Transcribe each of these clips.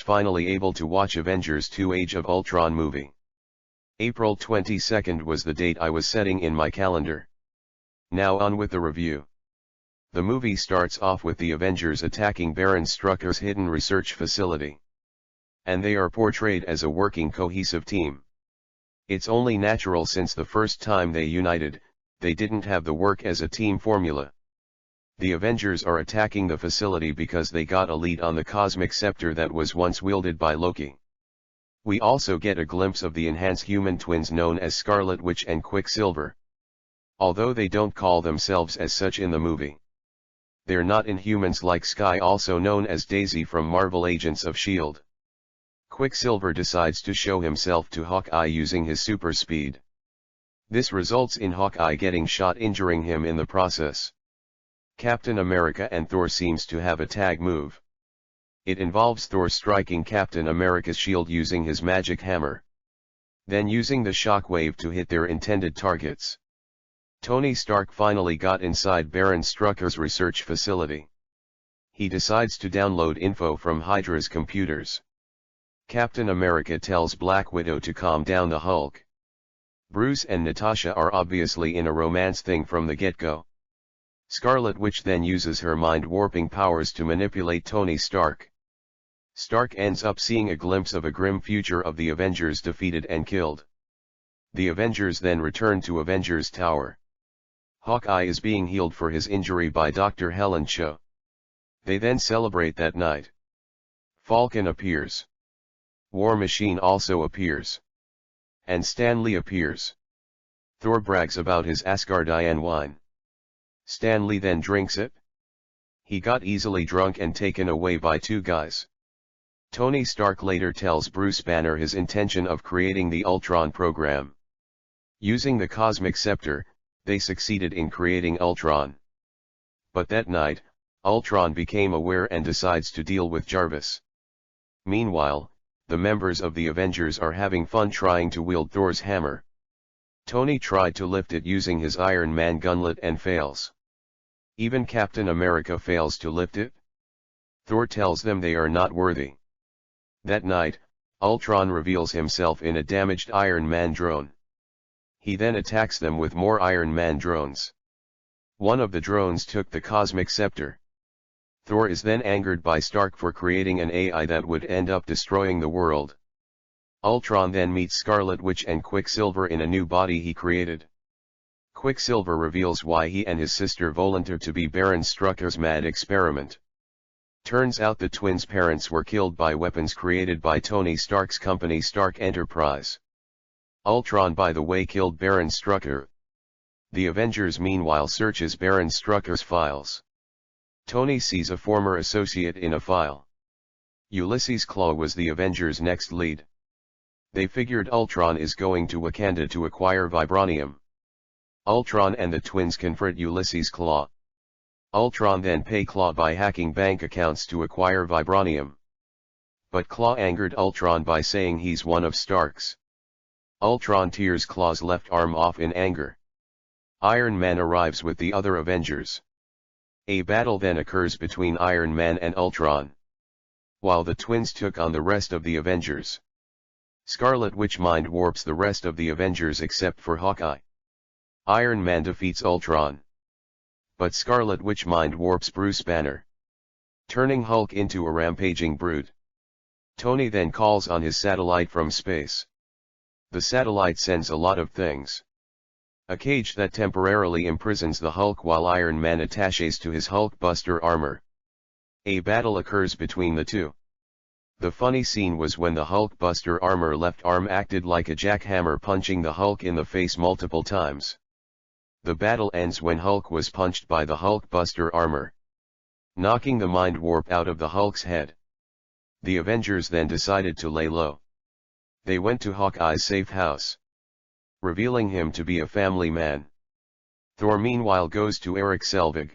finally able to watch Avengers 2 Age of Ultron movie. April 22nd was the date I was setting in my calendar. Now on with the review. The movie starts off with the Avengers attacking Baron Strucker's hidden research facility. And they are portrayed as a working cohesive team. It's only natural since the first time they united, they didn't have the work as a team formula. The Avengers are attacking the facility because they got a lead on the cosmic scepter that was once wielded by Loki. We also get a glimpse of the enhanced human twins known as Scarlet Witch and Quicksilver. Although they don't call themselves as such in the movie. They're not Inhumans like Skye, also known as Daisy from Marvel Agents of S.H.I.E.L.D. Quicksilver decides to show himself to Hawkeye using his super speed. This results in Hawkeye getting shot, injuring him in the process. Captain America and Thor seems to have a tag move. It involves Thor striking Captain America's shield using his magic hammer. Then using the shockwave to hit their intended targets. Tony Stark finally got inside Baron Strucker's research facility. He decides to download info from Hydra's computers. Captain America tells Black Widow to calm down the Hulk. Bruce and Natasha are obviously in a romance thing from the get-go. Scarlet Witch then uses her mind-warping powers to manipulate Tony Stark. Stark ends up seeing a glimpse of a grim future of the Avengers defeated and killed. The Avengers then return to Avengers Tower. Hawkeye is being healed for his injury by Dr. Helen Cho. They then celebrate that night. Falcon appears. War Machine also appears. And Stan Lee appears. Thor brags about his Asgardian wine. Stan Lee then drinks it. He got easily drunk and taken away by two guys. Tony Stark later tells Bruce Banner his intention of creating the Ultron program. Using the cosmic scepter, they succeeded in creating Ultron. But that night, Ultron became aware and decides to deal with Jarvis. Meanwhile, the members of the Avengers are having fun trying to wield Thor's hammer. Tony tried to lift it using his Iron Man gunlet and fails. Even Captain America fails to lift it. Thor tells them they are not worthy. That night, Ultron reveals himself in a damaged Iron Man drone. He then attacks them with more Iron Man drones. One of the drones took the cosmic scepter. Thor is then angered by Stark for creating an AI that would end up destroying the world. Ultron then meets Scarlet Witch and Quicksilver in a new body he created. Quicksilver reveals why he and his sister volunteered to be Baron Strucker's mad experiment. Turns out the twins' parents were killed by weapons created by Tony Stark's company Stark Enterprise. Ultron, by the way, killed Baron Strucker. The Avengers meanwhile searches Baron Strucker's files. Tony sees a former associate in a file. Ulysses Klaue was the Avengers' next lead. They figured Ultron is going to Wakanda to acquire vibranium. Ultron and the twins confront Ulysses Klaue. Ultron then pay Klaue by hacking bank accounts to acquire vibranium. But Klaue angered Ultron by saying he's one of Stark's. Ultron tears Klaue's left arm off in anger. Iron Man arrives with the other Avengers. A battle then occurs between Iron Man and Ultron. While the twins took on the rest of the Avengers. Scarlet Witch mind warps the rest of the Avengers except for Hawkeye. Iron Man defeats Ultron. But Scarlet Witch mind warps Bruce Banner, turning Hulk into a rampaging brute. Tony then calls on his satellite from space. The satellite sends a lot of things. A cage that temporarily imprisons the Hulk while Iron Man attaches to his Hulkbuster armor. A battle occurs between the two. The funny scene was when the Hulkbuster armor left arm acted like a jackhammer, punching the Hulk in the face multiple times. The battle ends when Hulk was punched by the Hulkbuster armor, knocking the mind warp out of the Hulk's head. The Avengers then decided to lay low. They went to Hawkeye's safe house, revealing him to be a family man. Thor meanwhile goes to Erik Selvig.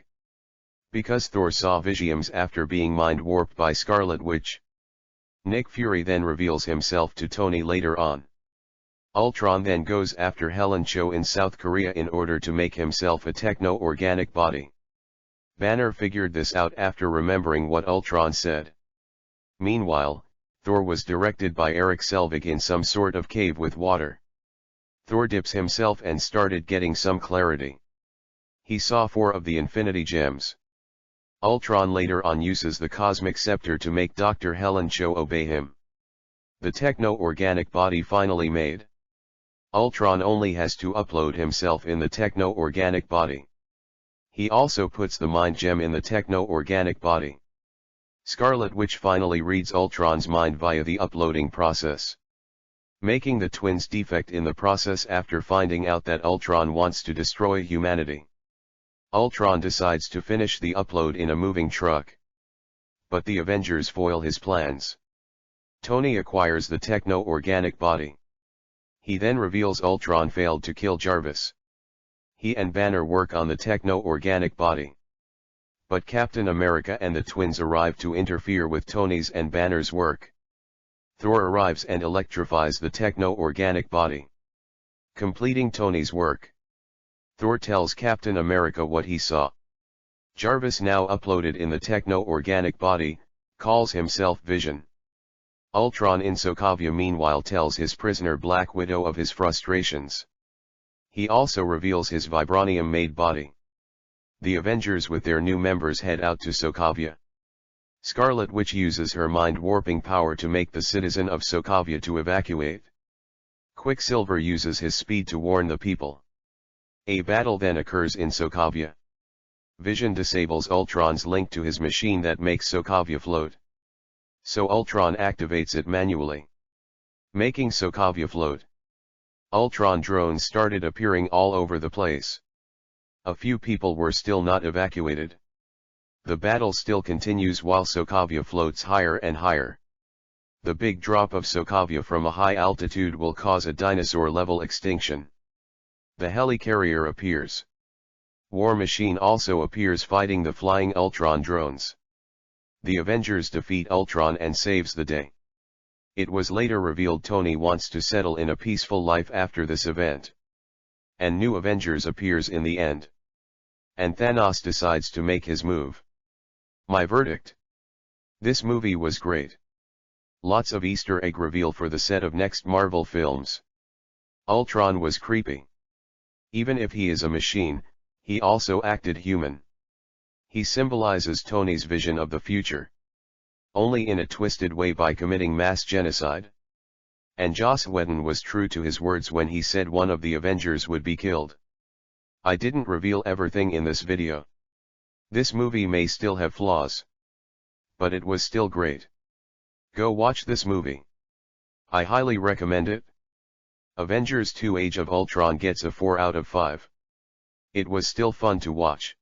Because Thor saw visions after being mind-warped by Scarlet Witch. Nick Fury then reveals himself to Tony later on. Ultron then goes after Helen Cho in South Korea in order to make himself a techno-organic body. Banner figured this out after remembering what Ultron said. Meanwhile, Thor was directed by Erik Selvig in some sort of cave with water. Thor dips himself and started getting some clarity. He saw 4 of the Infinity Gems. Ultron later on uses the Cosmic Scepter to make Dr. Helen Cho obey him. The techno-organic body finally made. Ultron only has to upload himself in the techno-organic body. He also puts the mind gem in the techno-organic body. Scarlet Witch finally reads Ultron's mind via the uploading process, making the twins defect in the process after finding out that Ultron wants to destroy humanity. Ultron decides to finish the upload in a moving truck, but the Avengers foil his plans. Tony acquires the techno-organic body. He then reveals Ultron failed to kill Jarvis. He and Banner work on the techno-organic body. But Captain America and the twins arrive to interfere with Tony's and Banner's work. Thor arrives and electrifies the techno-organic body, completing Tony's work. Thor tells Captain America what he saw. Jarvis, now uploaded in the techno-organic body, calls himself Vision. Ultron in Sokovia meanwhile tells his prisoner Black Widow of his frustrations. He also reveals his vibranium-made body. The Avengers with their new members head out to Sokovia. Scarlet Witch uses her mind-warping power to make the citizen of Sokovia to evacuate. Quicksilver uses his speed to warn the people. A battle then occurs in Sokovia. Vision disables Ultron's link to his machine that makes Sokovia float. So Ultron activates it manually, making Sokovia float. Ultron drones started appearing all over the place. A few people were still not evacuated. The battle still continues while Sokovia floats higher and higher. The big drop of Sokovia from a high altitude will cause a dinosaur-level extinction. The helicarrier appears. War Machine also appears fighting the flying Ultron drones. The Avengers defeat Ultron and saves the day. It was later revealed Tony wants to settle in a peaceful life after this event. And new Avengers appears in the end. And Thanos decides to make his move. My verdict: this movie was great. Lots of Easter egg reveal for the set of next Marvel films. Ultron was creepy. Even if he is a machine, he also acted human. He symbolizes Tony's vision of the future, only in a twisted way by committing mass genocide. And Joss Whedon was true to his words when he said one of the Avengers would be killed. I didn't reveal everything in this video. This movie may still have flaws, but it was still great. Go watch this movie. I highly recommend it. Avengers 2 Age of Ultron gets a 4 out of 5. It was still fun to watch.